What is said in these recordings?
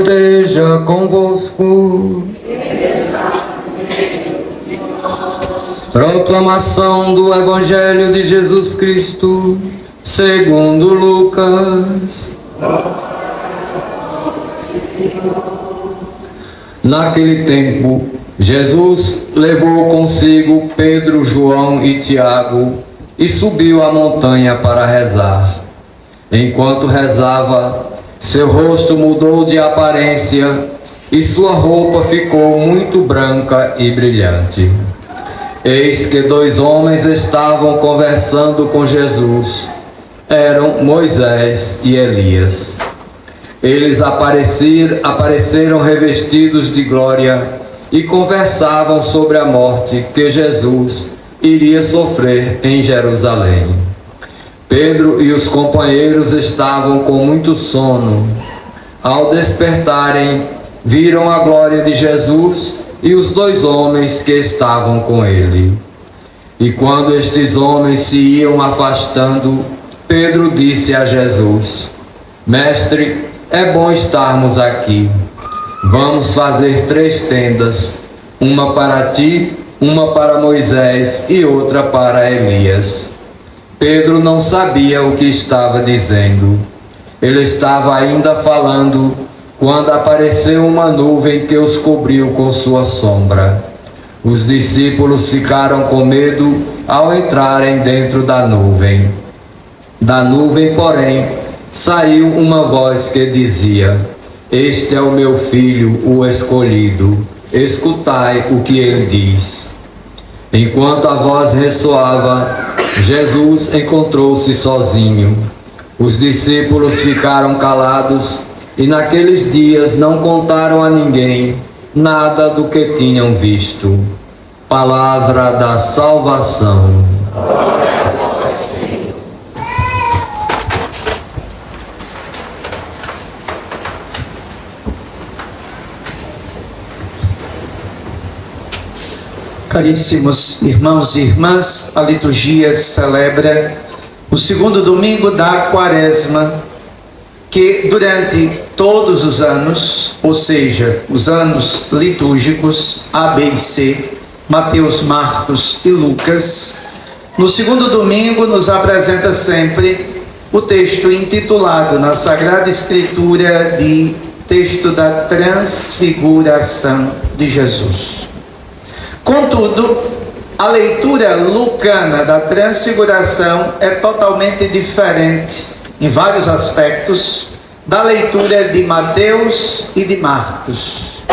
esteja convosco. Proclamação do Evangelho de Jesus Cristo, segundo Lucas. Naquele tempo, Jesus levou consigo Pedro, João e Tiago e subiu a montanha para rezar. Enquanto rezava, seu rosto mudou de aparência e sua roupa ficou muito branca e brilhante. Eis que 2 homens estavam conversando com Jesus. Eram Moisés e Elias. Eles apareceram revestidos de glória e conversavam sobre a morte que Jesus iria sofrer em Jerusalém. Pedro e os companheiros estavam com muito sono. Ao despertarem, viram a glória de Jesus e os 2 homens que estavam com ele. E quando estes homens se iam afastando, Pedro disse a Jesus: Mestre, é bom estarmos aqui. Vamos fazer 3 tendas, uma para ti, uma para Moisés e outra para Elias. Pedro não sabia o que estava dizendo. Ele estava ainda falando quando apareceu uma nuvem que os cobriu com sua sombra. Os discípulos ficaram com medo ao entrarem dentro da nuvem. Da nuvem, porém, saiu uma voz que dizia: Este é o meu filho, o escolhido. Escutai o que ele diz. Enquanto a voz ressoava, Jesus encontrou-se sozinho. Os discípulos ficaram calados e naqueles dias não contaram a ninguém nada do que tinham visto. Palavra da salvação. Glória a vós, Senhor. Caríssimos irmãos e irmãs, a liturgia celebra o 2º domingo da Quaresma, que durante todos os anos, ou seja, os anos litúrgicos A, B e C, Mateus, Marcos e Lucas, no 2º domingo nos apresenta sempre o texto intitulado na Sagrada Escritura de texto da Transfiguração de Jesus. Contudo, a leitura lucana da Transfiguração é totalmente diferente, em vários aspectos, da leitura de Mateus e de Marcos.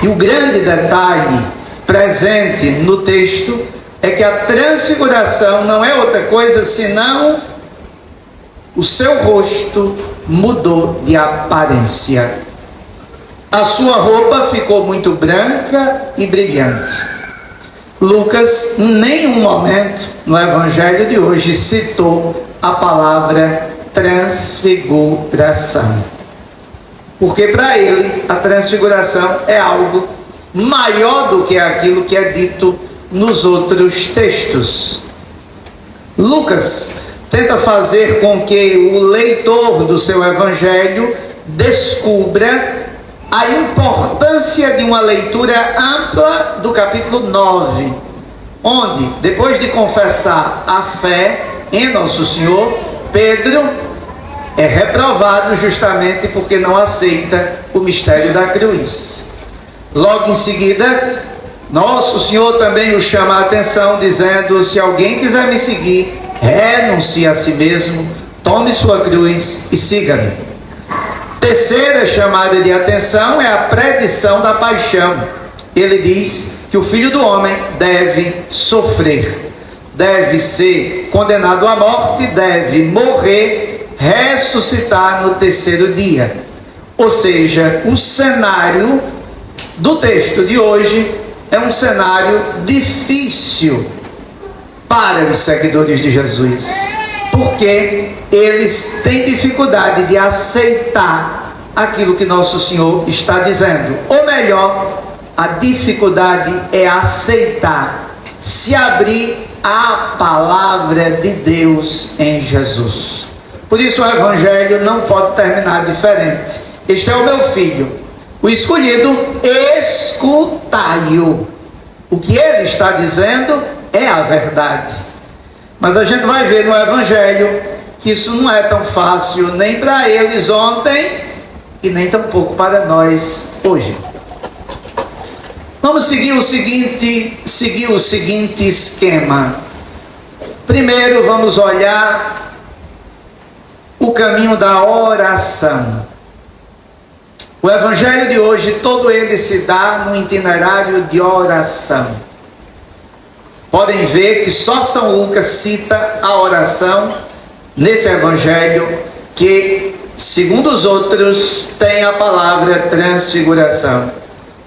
E o grande detalhe presente no texto é que a Transfiguração não é outra coisa senão o seu rosto mudou de aparência. A sua roupa ficou muito branca e brilhante. Lucas, em nenhum momento no Evangelho de hoje, citou a palavra transfiguração. Porque para ele, a transfiguração é algo maior do que aquilo que é dito nos outros textos. Lucas tenta fazer com que o leitor do seu Evangelho descubra a importância de uma leitura ampla do capítulo 9, onde, depois de confessar a fé em Nosso Senhor, Pedro é reprovado justamente porque não aceita o mistério da cruz. Logo em seguida, Nosso Senhor também o chama a atenção, dizendo: se alguém quiser me seguir, renuncie a si mesmo, tome sua cruz e siga-me. Terceira chamada de atenção é a predição da paixão. Ele diz que o Filho do Homem deve sofrer, deve ser condenado à morte, deve morrer, ressuscitar no 3º dia. Ou seja, o cenário do texto de hoje é um cenário difícil para os seguidores de Jesus, porque eles têm dificuldade de aceitar aquilo que Nosso Senhor está dizendo. Ou melhor, a dificuldade é aceitar, se abrir à palavra de Deus em Jesus. Por isso o Evangelho não pode terminar diferente. este é o meu filho, o escolhido, escutai-o. O que ele está dizendo é a verdade. Mas a gente vai ver no Evangelho que isso não é tão fácil nem para eles ontem e nem tampouco para nós hoje. Vamos seguir o seguinte esquema. Primeiro vamos olhar o caminho da oração. O Evangelho de hoje, todo ele se dá no itinerário de oração. Podem ver que só São Lucas cita a oração nesse Evangelho, que, segundo os outros, tem a palavra transfiguração.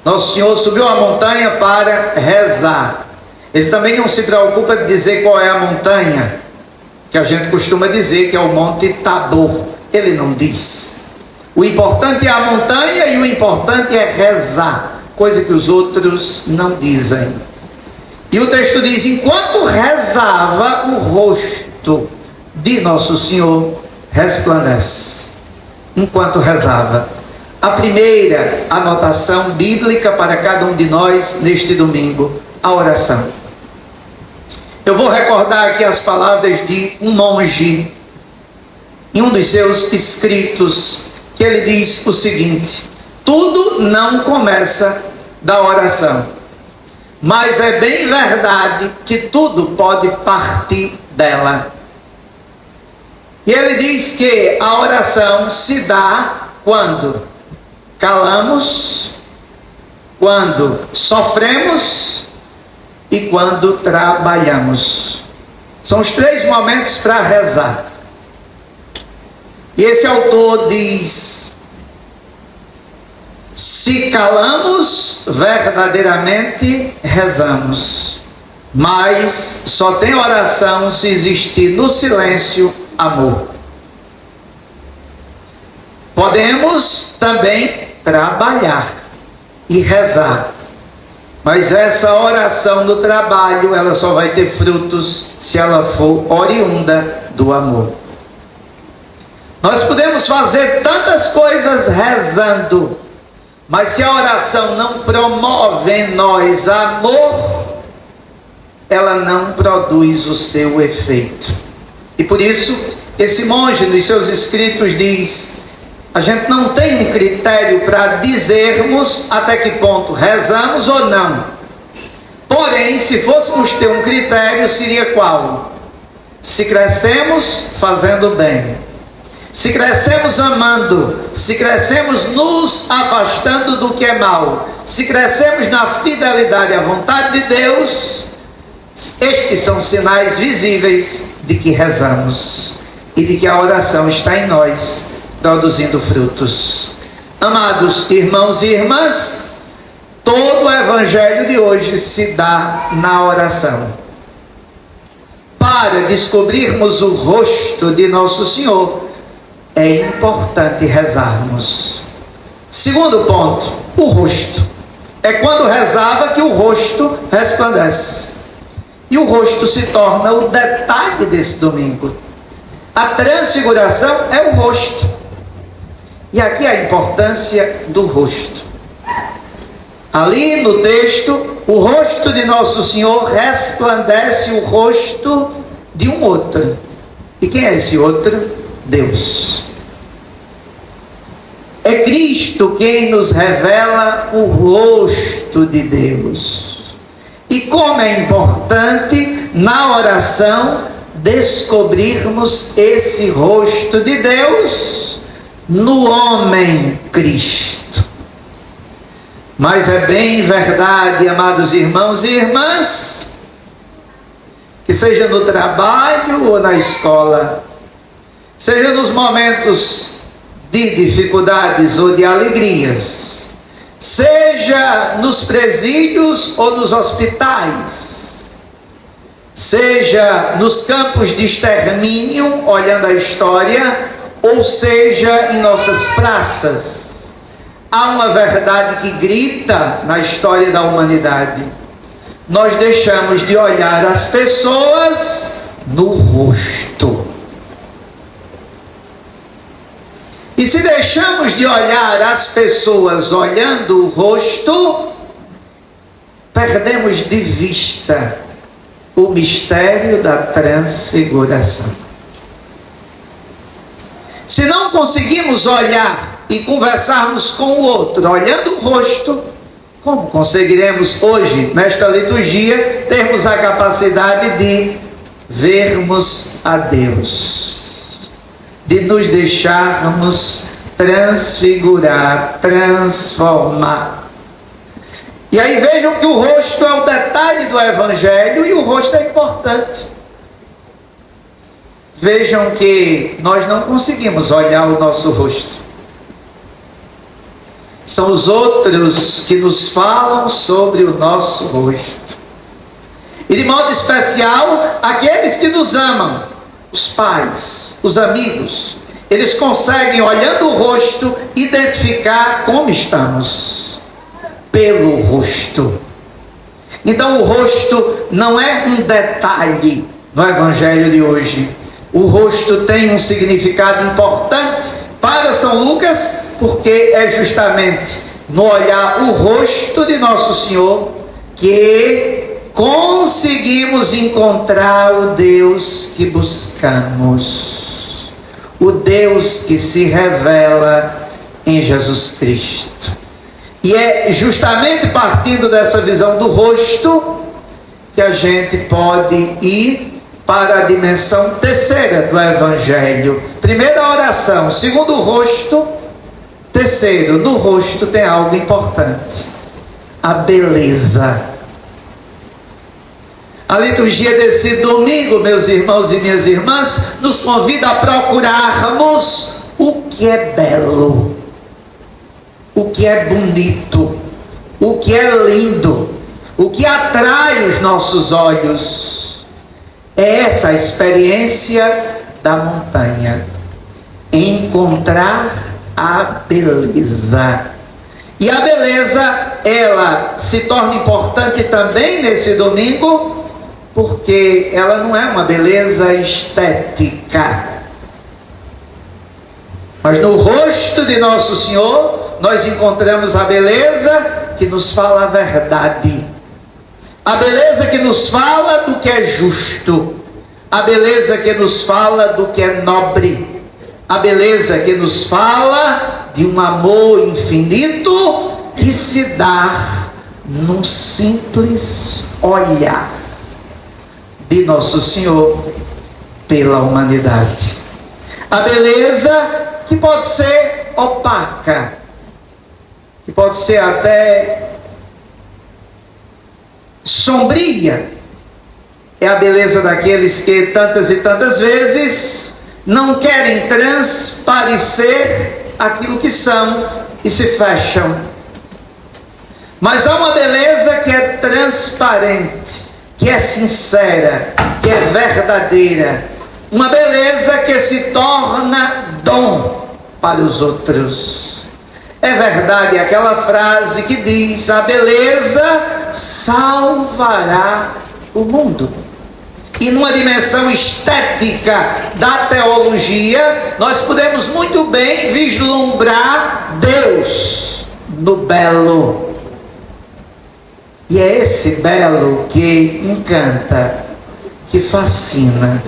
Nosso Senhor subiu a montanha para rezar. Ele também não se preocupa de dizer qual é a montanha, que a gente costuma dizer que é o Monte Tabor. Ele não diz. O importante é a montanha e o importante é rezar, coisa que os outros não dizem. E o texto diz: enquanto rezava, o rosto de Nosso Senhor resplandece. Enquanto rezava. A primeira anotação bíblica para cada um de nós neste domingo, a oração. Eu vou recordar aqui as palavras de um monge, em um dos seus escritos, que ele diz o seguinte: tudo não começa da oração, mas é bem verdade que tudo pode partir dela. E ele diz que a oração se dá quando calamos, quando sofremos e quando trabalhamos. São os 3 momentos para rezar. E esse autor diz: se calamos, verdadeiramente rezamos. Mas só tem oração se existir no silêncio amor. Podemos também trabalhar e rezar, mas essa oração do trabalho, ela só vai ter frutos se ela for oriunda do amor. Nós podemos fazer tantas coisas rezando, mas se a oração não promove em nós amor, ela não produz o seu efeito. E por isso, esse monge nos seus escritos diz: a gente não tem um critério para dizermos até que ponto rezamos ou não. Porém, se fôssemos ter um critério, seria qual? Se crescemos fazendo bem, se crescemos amando, se crescemos nos afastando do que é mal, se crescemos na fidelidade à vontade de Deus, estes são sinais visíveis de que rezamos e de que a oração está em nós, produzindo frutos. Amados irmãos e irmãs, todo o Evangelho de hoje se dá na oração. Para descobrirmos o rosto de Nosso Senhor, é importante rezarmos. Segundo ponto, o rosto. É quando rezava que o rosto resplandece. E o rosto se torna o detalhe desse domingo. A transfiguração é o rosto. E aqui a importância do rosto. Ali no texto, o rosto de Nosso Senhor resplandece o rosto de um outro. E quem é esse outro? Deus. É Cristo quem nos revela o rosto de Deus. E como é importante na oração descobrirmos esse rosto de Deus no homem Cristo. Mas é bem verdade, amados irmãos e irmãs, que seja no trabalho ou na escola, seja nos momentos de dificuldades ou de alegrias, seja nos presídios ou nos hospitais, seja nos campos de extermínio, olhando a história, ou seja em nossas praças, há uma verdade que grita na história da humanidade: nós deixamos de olhar as pessoas no rosto. E se deixamos de olhar as pessoas olhando o rosto, perdemos de vista o mistério da transfiguração. Se não conseguimos olhar e conversarmos com o outro olhando o rosto, como conseguiremos hoje, nesta liturgia, termos a capacidade de vermos a Deus, de nos deixarmos transfigurar, transformar? E aí vejam que o rosto é o detalhe do Evangelho e o rosto é importante. Vejam que nós não conseguimos olhar o nosso rosto. São os outros que nos falam sobre o nosso rosto. E de modo especial, aqueles que nos amam, os pais, os amigos, eles conseguem, olhando o rosto, identificar como estamos. Pelo rosto. Então o rosto não é um detalhe no Evangelho de hoje. O rosto tem um significado importante para São Lucas, porque é justamente no olhar o rosto de Nosso Senhor que conseguimos encontrar o Deus que buscamos, o Deus que se revela em Jesus Cristo. E é justamente partindo dessa visão do rosto que a gente pode ir para a dimensão terceira do Evangelho. Primeiro a oração, segundo o rosto, terceiro, no rosto tem algo importante: a beleza. A liturgia desse domingo, meus irmãos e minhas irmãs, nos convida a procurarmos o que é belo, o que é bonito, o que é lindo, o que atrai os nossos olhos. É essa a experiência da montanha, encontrar a beleza. E a beleza, ela se torna importante também nesse domingo, porque ela não é uma beleza estética, mas no rosto de Nosso Senhor nós encontramos a beleza que nos fala a verdade, a beleza que nos fala do que é justo, a beleza que nos fala do que é nobre, a beleza que nos fala de um amor infinito que se dá num simples olhar de Nosso Senhor pela humanidade. A beleza que pode ser opaca, que pode ser até sombria, é a beleza daqueles que tantas e tantas vezes não querem transparecer aquilo que são e se fecham. Mas há uma beleza que é transparente, que é sincera, que é verdadeira, uma beleza que se torna dom para os outros. É verdade aquela frase que diz: a beleza salvará o mundo. E numa dimensão estética da teologia, nós podemos muito bem vislumbrar Deus no belo. E é esse belo que encanta, que fascina,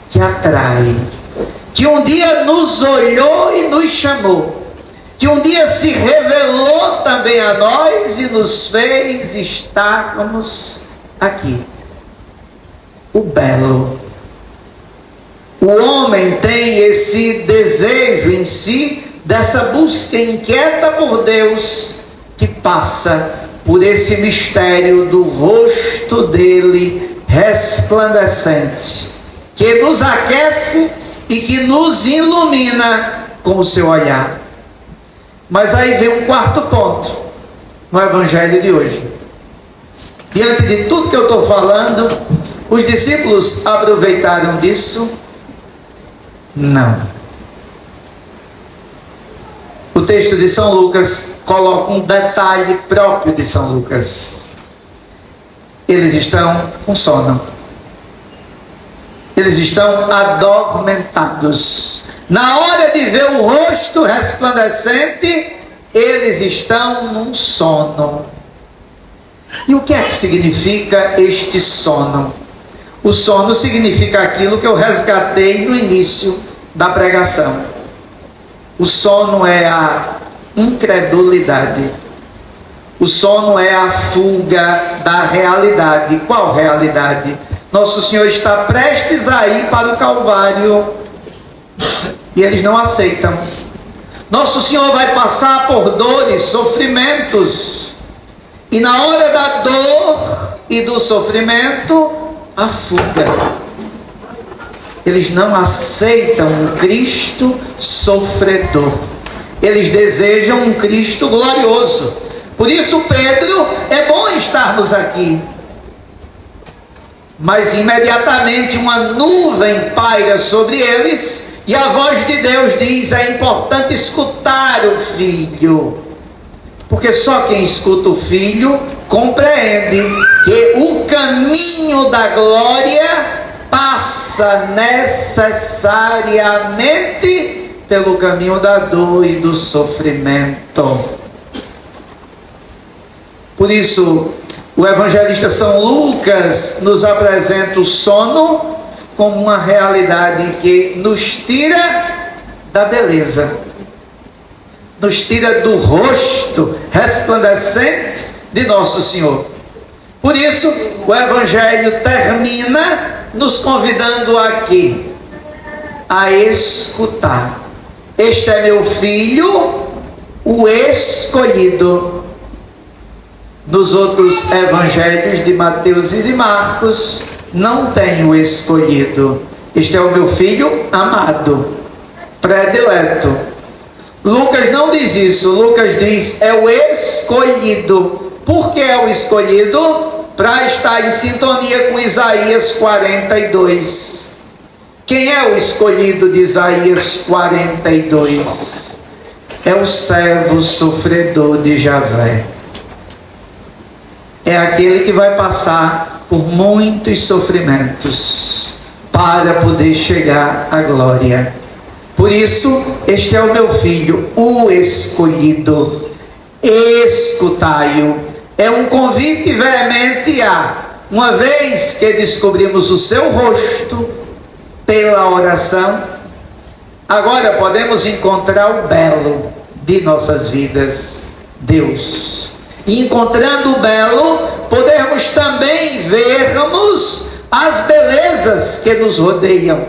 que atrai, que um dia nos olhou e nos chamou, que um dia se revelou também a nós e nos fez estarmos aqui. O belo. O homem tem esse desejo em si, dessa busca inquieta por Deus, que passa por esse mistério do rosto dele resplandecente, que nos aquece e que nos ilumina com o seu olhar. Mas aí vem um quarto ponto no Evangelho de hoje. Diante de tudo que eu estou falando, os discípulos aproveitaram disso? Não. O texto de São Lucas coloca um detalhe próprio de São Lucas. Eles estão com sono. Eles estão adormentados. Na hora de ver o rosto resplandecente, eles estão num sono. E o que é que significa este sono? O sono significa aquilo que eu resgatei no início da pregação. O sono é a incredulidade. O sono é a fuga da realidade. Qual realidade? Nosso Senhor está prestes a ir para o Calvário e eles não aceitam. Nosso Senhor vai passar por dores, sofrimentos, e na hora da dor e do sofrimento, a fuga. Eles não aceitam um Cristo sofredor. Eles desejam um Cristo glorioso. Por isso, Pedro, é bom estarmos aqui. Mas imediatamente uma nuvem paira sobre eles, e a voz de Deus diz: é importante escutar o Filho. Porque só quem escuta o Filho compreende que o caminho da glória passa necessariamente pelo caminho da dor e do sofrimento. Por isso, o evangelista São Lucas nos apresenta o sono como uma realidade que nos tira da beleza, nos tira do rosto resplandecente de Nosso Senhor. Por isso, o Evangelho termina nos convidando aqui a escutar. Este é meu filho, o escolhido. Nos outros evangelhos de Mateus e de Marcos, não tem o escolhido. Este é o meu filho amado, predileto. Lucas não diz isso. Lucas diz: é o escolhido. Por que é o escolhido? Para estar em sintonia com Isaías 42. Quem é o escolhido de Isaías 42? É o servo sofredor de Javé. É aquele que vai passar por muitos sofrimentos para poder chegar à glória. Por isso, este é o meu filho, o escolhido. Escutai-o. É um convite veemente a, uma vez que descobrimos o seu rosto pela oração, agora podemos encontrar o belo de nossas vidas, Deus. E encontrando o belo, podemos também vermos as belezas que nos rodeiam.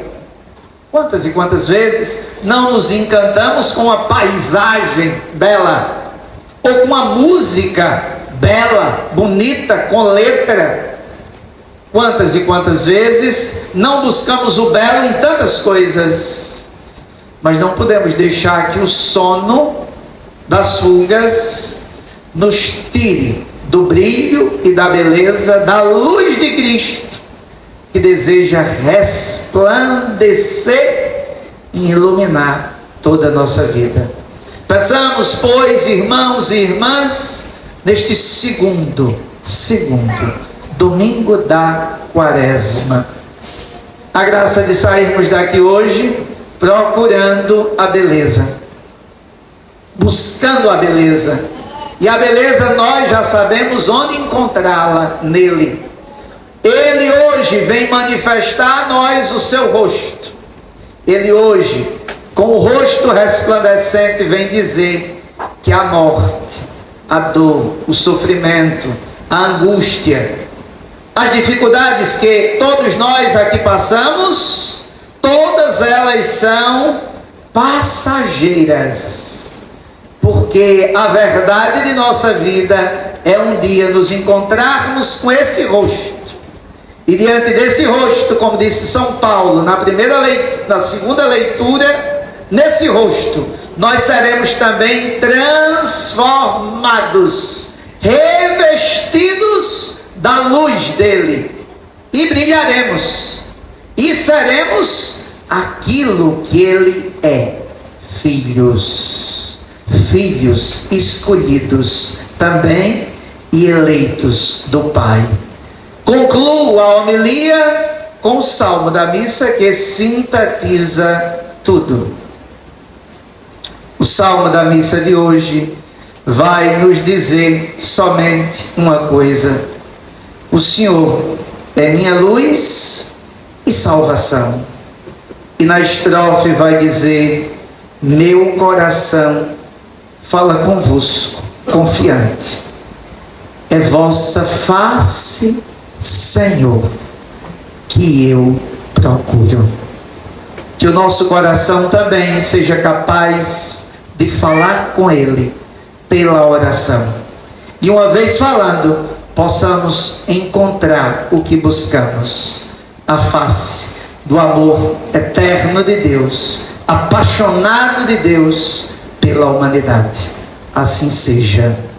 Quantas e quantas vezes não nos encantamos com a paisagem bela, ou com a música bela, bonita, com letra? Quantas e quantas vezes não buscamos o belo em tantas coisas, mas não podemos deixar que o sono das fugas nos tire do brilho e da beleza da luz de Cristo, que deseja resplandecer e iluminar toda a nossa vida. Peçamos, pois, irmãos e irmãs, neste segundo domingo da Quaresma, a graça de sairmos daqui hoje procurando a beleza, buscando a beleza. E a beleza nós já sabemos onde encontrá-la, nele. Ele hoje vem manifestar a nós o seu rosto. Ele hoje, com o rosto resplandecente, vem dizer que a morte, a dor, o sofrimento, a angústia, as dificuldades que todos nós aqui passamos, todas elas são passageiras. Porque a verdade de nossa vida é um dia nos encontrarmos com esse rosto. E diante desse rosto, como disse São Paulo na segunda leitura, nesse rosto nós seremos também transformados, revestidos da luz dele, e brilharemos, e seremos aquilo que ele é: filhos escolhidos também e eleitos do Pai. Concluo a homilia com o salmo da missa que sintetiza tudo. O salmo da missa de hoje vai nos dizer somente uma coisa: o Senhor é minha luz e salvação. E na estrofe vai dizer: meu coração fala convosco, confiante. É vossa face, Senhor, que eu procuro. Que o nosso coração também seja capaz de falar com Ele pela oração. E uma vez falando, possamos encontrar o que buscamos: a face do amor eterno de Deus, apaixonado de Deus pela humanidade. Assim seja.